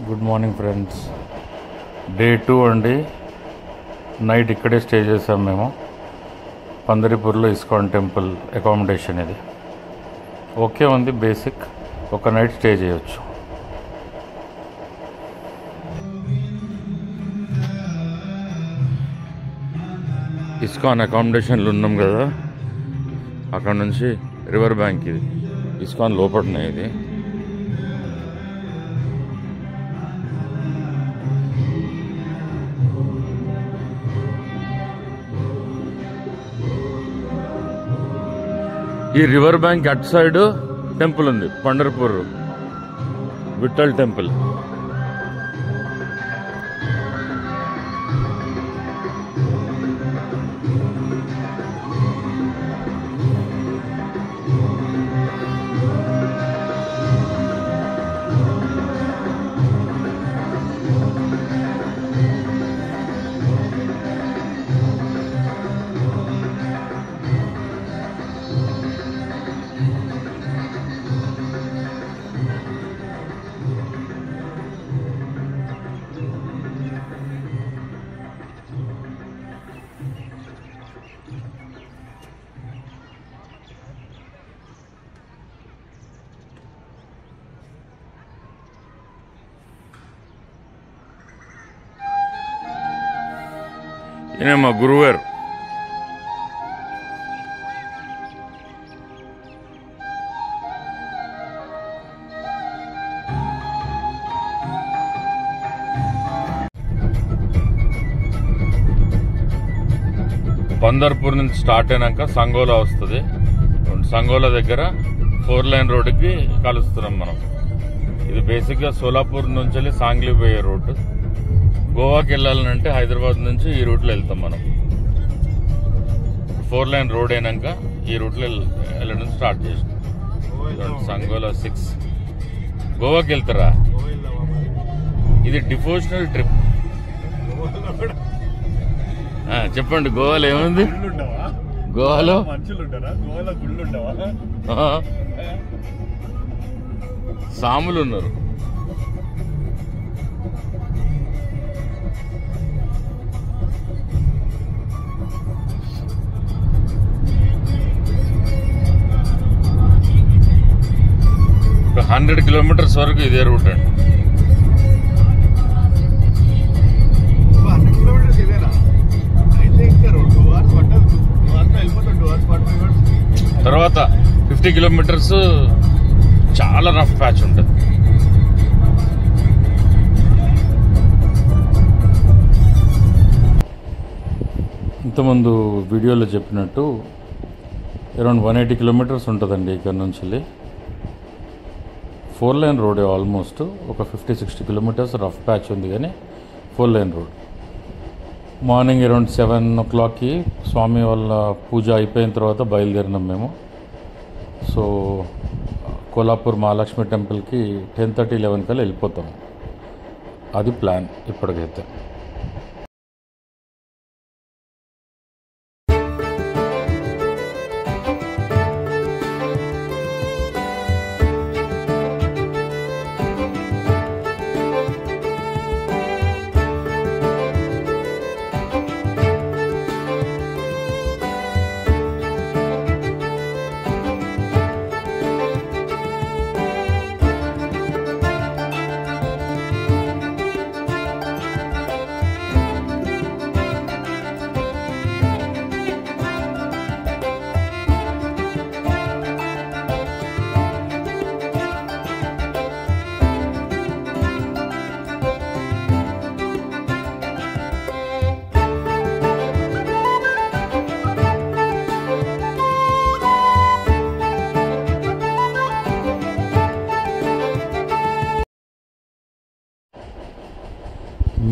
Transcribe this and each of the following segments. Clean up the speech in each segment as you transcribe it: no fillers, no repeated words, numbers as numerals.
Good morning friends. Day 2 అండి. Night ఇక్కడే stay చేసాం మేము. పందరిపూర్లో ఇస్కాన్ టెంపుల్ అకామిడేషన్ ఇది ఓకే ఉంది. బేసిక్ ఒక నైట్ స్టే చేయొచ్చు. ఇస్కాన్ అకామిడేషన్లు ఉన్నాం కదా, అక్కడ నుంచి రివర్ బ్యాంక్ ఇది. ఇస్కాన్ లోపలనే ఇది. ఈ రివర్ బ్యాంక్ అటు సైడ్ టెంపుల్ ఉంది, పండర్పూర్ విఠల్ టెంపుల్. ఈయన మా గురువారు. పందర్పూర్ నుంచి స్టార్ట్ అయినాక సంగోలా వస్తుంది. సంగోలా దగ్గర 4 లైన్ రోడ్డుకి కలుస్తున్నాం మనం. ఇది బేసిక్గా సోలాపూర్ నుంచి వెళ్ళి సాంగ్లీ పోయే రోడ్డు. గోవాకి వెళ్ళాలంటే హైదరాబాద్ నుంచి ఈ రూట్లో వెళ్తాం మనం. 4 లైన్ రోడ్ అయినాక ఈ రూట్లో వెళ్ళడం స్టార్ట్ చేసినాం. సంగోలా 6. గోవాకి వెళ్తారా? ఇది డివోషనల్ ట్రిప్. చెప్పండి, గోవాలో ఏముంది? గోవాలో సాములు ఉన్నారు. ఒక 100 కిలోమీటర్స్ వరకు ఇదే రూట్ అండి. తర్వాత 50 కిలోమీటర్స్ చాలా రఫ్ ప్యాచ్ ఉంటుంది. ఇంతకుముందు వీడియోలో చెప్పినట్టు అరౌండ్ 180 కిలోమీటర్స్ ఉంటుందండి ఇక్కడ నుంచి. 4 లైన్ రోడ్ ఆల్మోస్ట్. ఒక 50-60 కిలోమీటర్స్ రఫ్ ప్యాచ్ ఉంది, కానీ 4 లైన్ రోడ్. మార్నింగ్ అరౌండ్ 7 o'clockకి స్వామి వాళ్ళ పూజ అయిపోయిన తర్వాత బయలుదేరినాం మేము. సో కోలాపూర్ మహాలక్ష్మి టెంపుల్కి 10:30-11 కల్లా వెళ్ళిపోతాము. అది ప్లాన్ ఇప్పటికైతే.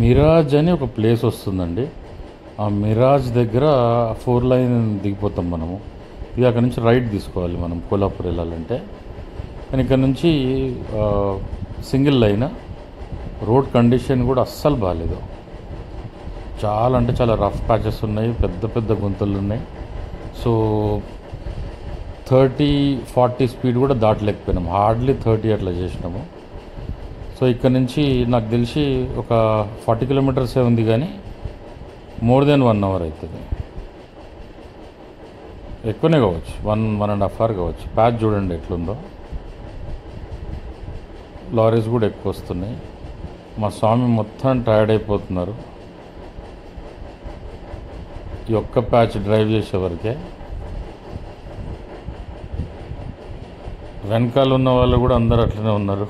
మిరాజ్ అని ఒక ప్లేస్ వస్తుందండి. ఆ మిరాజ్ దగ్గర 4 లైన్ దిగిపోతాం మనము. ఇది అక్కడ నుంచి రైట్ తీసుకోవాలి మనం కోలాపూర్ వెళ్ళాలంటే. కానీ ఇక్కడ నుంచి సింగిల్ లైన్. రోడ్ కండిషన్ కూడా అస్సలు బాగాలేదు. చాలా అంటే చాలా రఫ్ ప్యాచెస్ ఉన్నాయి, పెద్ద పెద్ద గుంతలు ఉన్నాయి. సో 30-40 స్పీడ్ కూడా దాటలేకపోయినాము. హార్డ్లీ 30 అట్లా చేసినాము. సో ఇక్కడ నుంచి నాకు తెలిసి ఒక 40 కిలోమీటర్సే ఉంది, కానీ మోర్ దెన్ 1 అవర్ అవుతుంది. ఎక్కువనే కావచ్చు, 1.5 అవర్ కావచ్చు. ప్యాచ్ చూడండి ఎట్లుందో. లారీస్ కూడా ఎక్కువ వస్తున్నాయి. మా స్వామి మొత్తం టైర్డ్ అయిపోతున్నారు ఈ ఒక్క ప్యాచ్ డ్రైవ్ చేసేవరకే. వెనకాల ఉన్న వాళ్ళు కూడా అందరూ అట్లనే ఉన్నారు,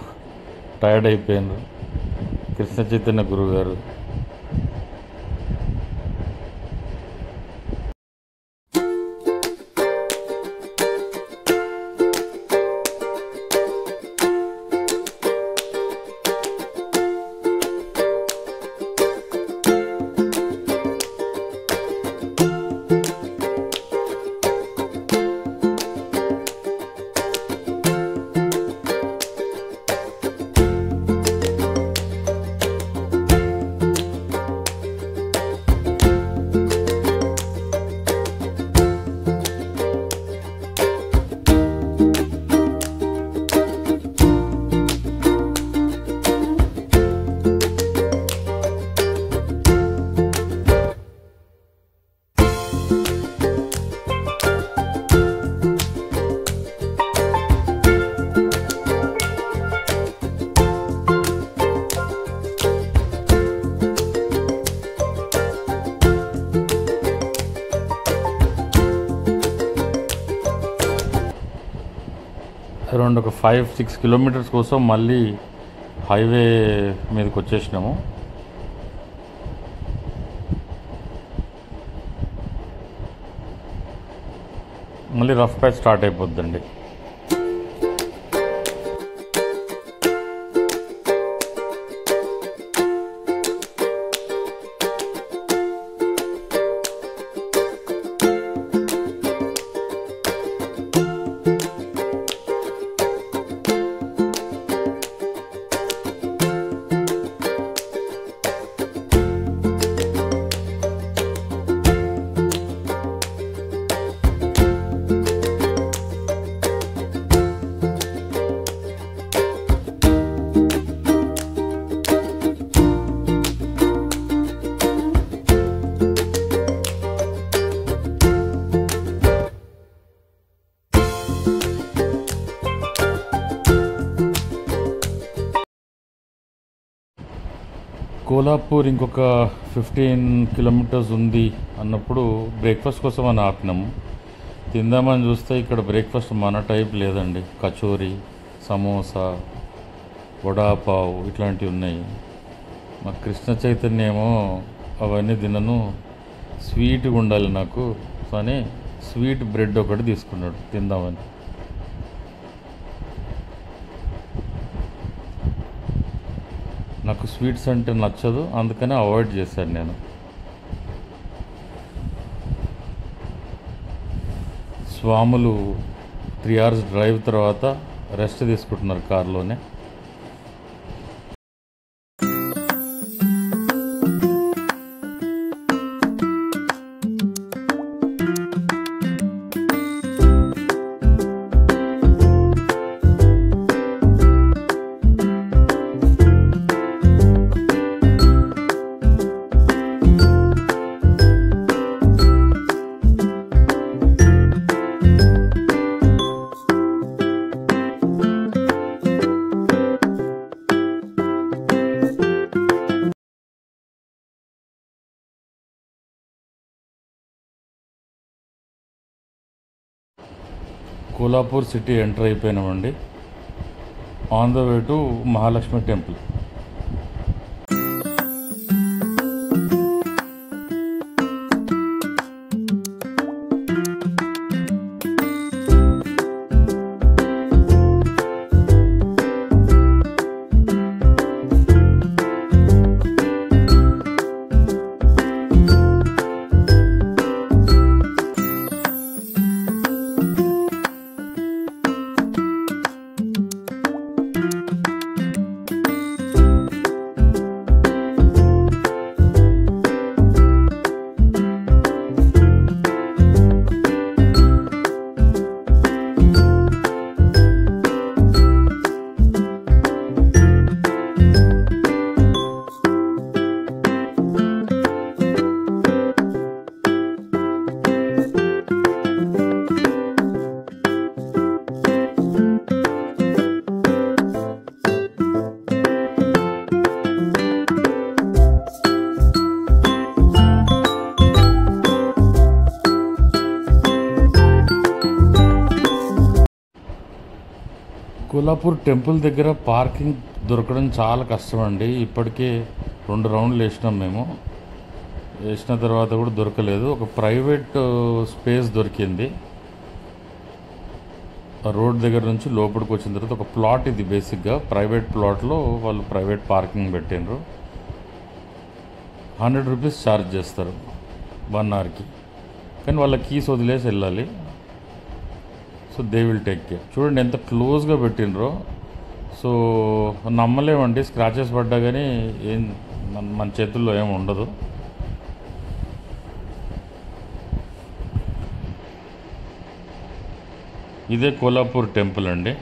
టైర్డ్ అయిపోయినారు. కృష్ణ చైతన్య గురువు గారు, అరౌండ్ ఒక 5-6 కిలోమీటర్స్ కోసం మళ్ళీ హైవే మీదకి వచ్చేసినాము. మళ్ళీ రఫ్ ప్యాచ్ స్టార్ట్ అయిపోద్దండి. కోలాపూర్ ఇంకొక 15 కిలోమీటర్స్ ఉంది అన్నప్పుడు బ్రేక్ఫాస్ట్ కోసం అని ఆపినాము. తిందామని చూస్తే ఇక్కడ బ్రేక్ఫాస్ట్ మన టైప్ లేదండి. కచోరీ, సమోసా, వడాపావ్ ఇట్లాంటివి ఉన్నాయి. మా కృష్ణ చైతన్య ఏమో అవన్నీ తినను, స్వీట్గా ఉండాలి నాకు అని స్వీట్ బ్రెడ్ ఒకటి తీసుకున్నాడు తిందామని. నాకు స్వీట్స్ అంటే నచ్చదు, అందుకనే అవాయిడ్ చేశాను నేను. స్వాములు 3 hours డ్రైవ్ తర్వాత రెస్ట్ తీసుకుంటున్నారు కారులోనే. కోలాపూర్ సిటీ ఎంటర్ అయిపోయినామండి. On the way to Mahalakshmi temple. Kolhapur temple దగ్గర పార్కింగ్ దొరకడం చాలా కష్టం అండి. ఇప్పటికే 2 రౌండ్లు వేసినాం మేము. వేసిన తర్వాత కూడా దొరకలేదు. ఒక ప్రైవేట్ స్పేస్ దొరికింది రోడ్ దగ్గర నుంచి. లోపలికి వచ్చిన తర్వాత ఒక ప్లాట్, ఇది బేసిక్గా ప్రైవేట్ ప్లాట్లో వాళ్ళు ప్రైవేట్ పార్కింగ్ పెట్టినరు. 100 రూపీస్ ఛార్జ్ చేస్తారు 1 అవర్కి. కానీ వాళ్ళ కీస్ వదిలేసి వెళ్ళాలి. So they will take care. చూడండి ఎంత క్లోజ్గా పెట్టినరో. సో నమ్మలేమండి, స్క్రాచెస్ పడ్డా కానీ ఏం మన చేతుల్లో ఏమి ఉండదు. ఇదే కోలాపూర్ టెంపుల్ అండి,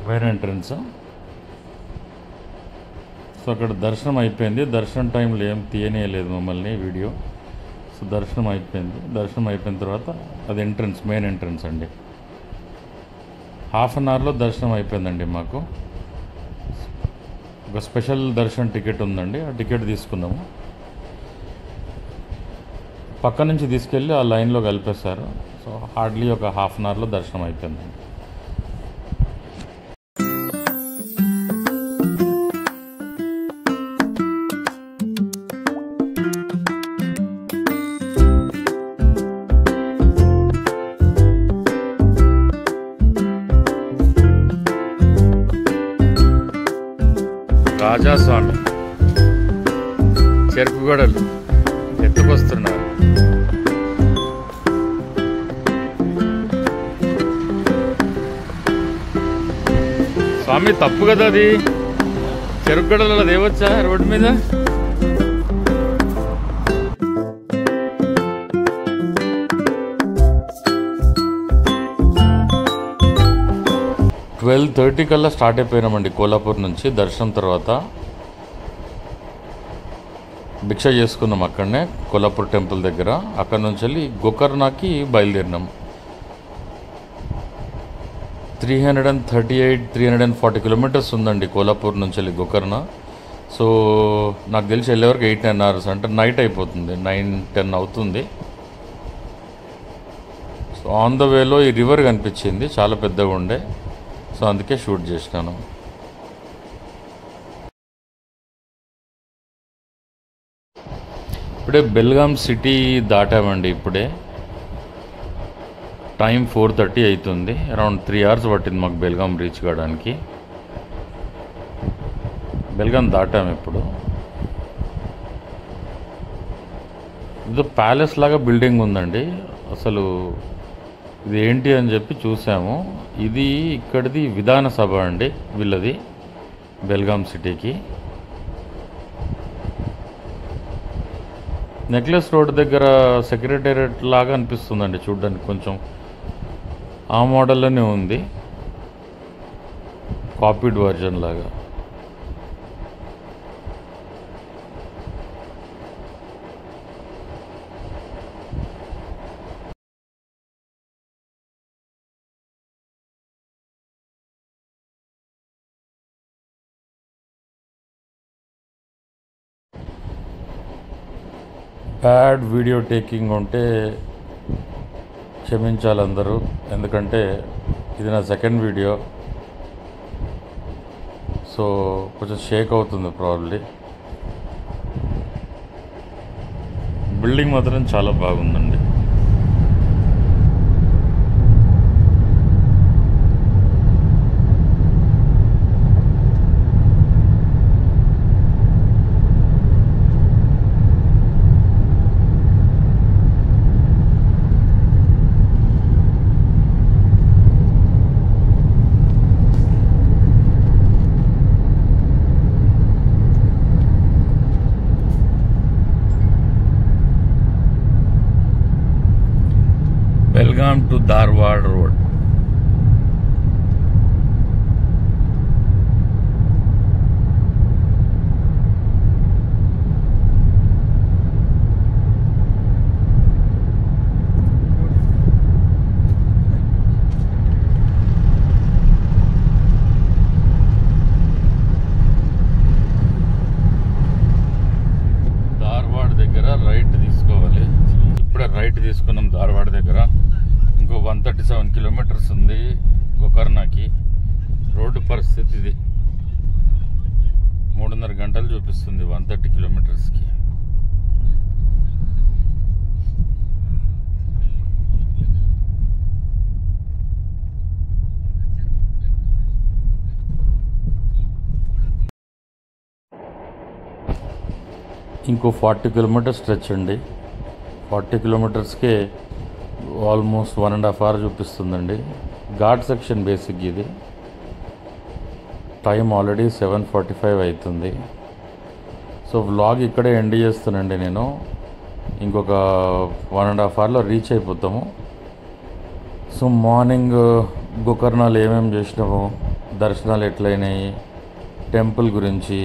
మెయిన్ ఎంట్రన్స్. సో అక్కడ దర్శనం అయిపోయింది. దర్శనం టైంలో ఏం తీయనేయలేదు మమ్మల్ని వీడియో. సో దర్శనం అయిపోయింది. దర్శనం అయిపోయిన తర్వాత అది ఎంట్రన్స్, మెయిన్ ఎంట్రన్స్ అండి. 1/2 అవర్లో దర్శనం అయిపోయిందండి. మాకు ఒక స్పెషల్ దర్శనం టికెట్ ఉందండి, ఆ టికెట్ తీసుకున్నాము. పక్క నుంచి తీసుకెళ్ళి ఆ లైన్లో కలిపేశారు. సో హార్డ్లీ ఒక 1/2 అవర్లో దర్శనం అయిపోయిందండి. రాజాస్వామి చెరుకుగడలు ఎత్తుకొస్తున్నారు. స్వామి తప్పు కదా అది, చెరుకుగడలు దేవచ్చా రోడ్డు మీద? ట్వెల్వ్ 12:30 కల్లా స్టార్ట్ అయిపోయినామండి కోలాపూర్ నుంచి. దర్శనం తర్వాత భిక్ష చేసుకున్నాం అక్కడనే కోలాపూర్ టెంపుల్ దగ్గర. అక్కడ నుంచి వెళ్ళి గోకర్ణకి బయలుదేరినాం. 340 కిలోమీటర్స్ ఉందండి కోలాపూర్ నుంచి వెళ్ళి గోకర్ణ. సో నాకు తెలిసి వెళ్ళే వరకు 8-9 అవర్స్, అంటే నైట్ అయిపోతుంది, 9-10 అవుతుంది. సో ఆన్ ద వేలో ఈ రివర్ కనిపించింది, చాలా పెద్దగా ఉండే. సో అందుకే షూట్ చేసినాను. ఇప్పుడే బెల్గాం సిటీ దాటామండి. ఇప్పుడే టైం 4:30 అవుతుంది. అరౌండ్ 3 అవర్స్ పట్టింది మాకు బెల్గాం రీచ్ కావడానికి. బెల్గాం దాటాము ఇప్పుడు. ఇది ప్యాలెస్ లాగా బిల్డింగ్ ఉందండి. అసలు ఇది ఏంటి అని చెప్పి చూసాము. ఇది ఇక్కడిది విధానసభ అండి వీళ్ళది, బెల్గాం సిటీకి. నెక్లెస్ రోడ్ దగ్గర సెక్రటేరియట్ లాగా అనిపిస్తుందండి చూడ్డానికి, కొంచెం ఆ మోడల్లోనే ఉంది, కాపీడ్ వర్జన్ లాగా. బ్యాడ్ వీడియో టేకింగ్ ఉంటే క్షమించాలి అందరూ, ఎందుకంటే ఇది నా సెకండ్ వీడియో. సో కొంచెం షేక్ అవుతుంది ప్రాబ్లీ. బిల్డింగ్ మాత్రం చాలా బాగుందండి. Belgaum to Dharwad Road. Dharwad దగ్గర రైట్ తీసుకోవాలి. ఇప్పుడే రైట్ తీసుకున్నాం ధార్వాడ్ దగ్గర. ఇంకో 137 కిలోమీటర్స్ ఉంది గోకర్ణకి. రోడ్డు పరిస్థితి ఇది. 3.5 గంటలు చూపిస్తుంది 130 కిలోమీటర్స్కి. ఇంకో 40 కిలోమీటర్స్ స్ట్రెచ్ అండి. 40 కిలోమీటర్స్కే ఆల్మోస్ట్ 1.5 hours చూపిస్తుందండి. ఘాట్ సెక్షన్ బేసిక్ ఇది. టైం ఆల్రెడీ 7:45 అవుతుంది. సో వ్లాగ్ ఇక్కడే ఎండ్ చేస్తానండి నేను. ఇంకొక 1.5 hourలో రీచ్ అయిపోతాము. సో మార్నింగ్ గోకర్ణాలు ఏమేమి చేసినాము, దర్శనాలు ఎట్లయినాయి, టెంపుల్ గురించి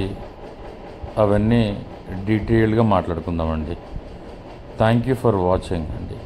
అవన్నీ డీటెయిల్డ్గా మాట్లాడుకుందామండి. థ్యాంక్ యూ ఫర్ వాచింగ్ అండి.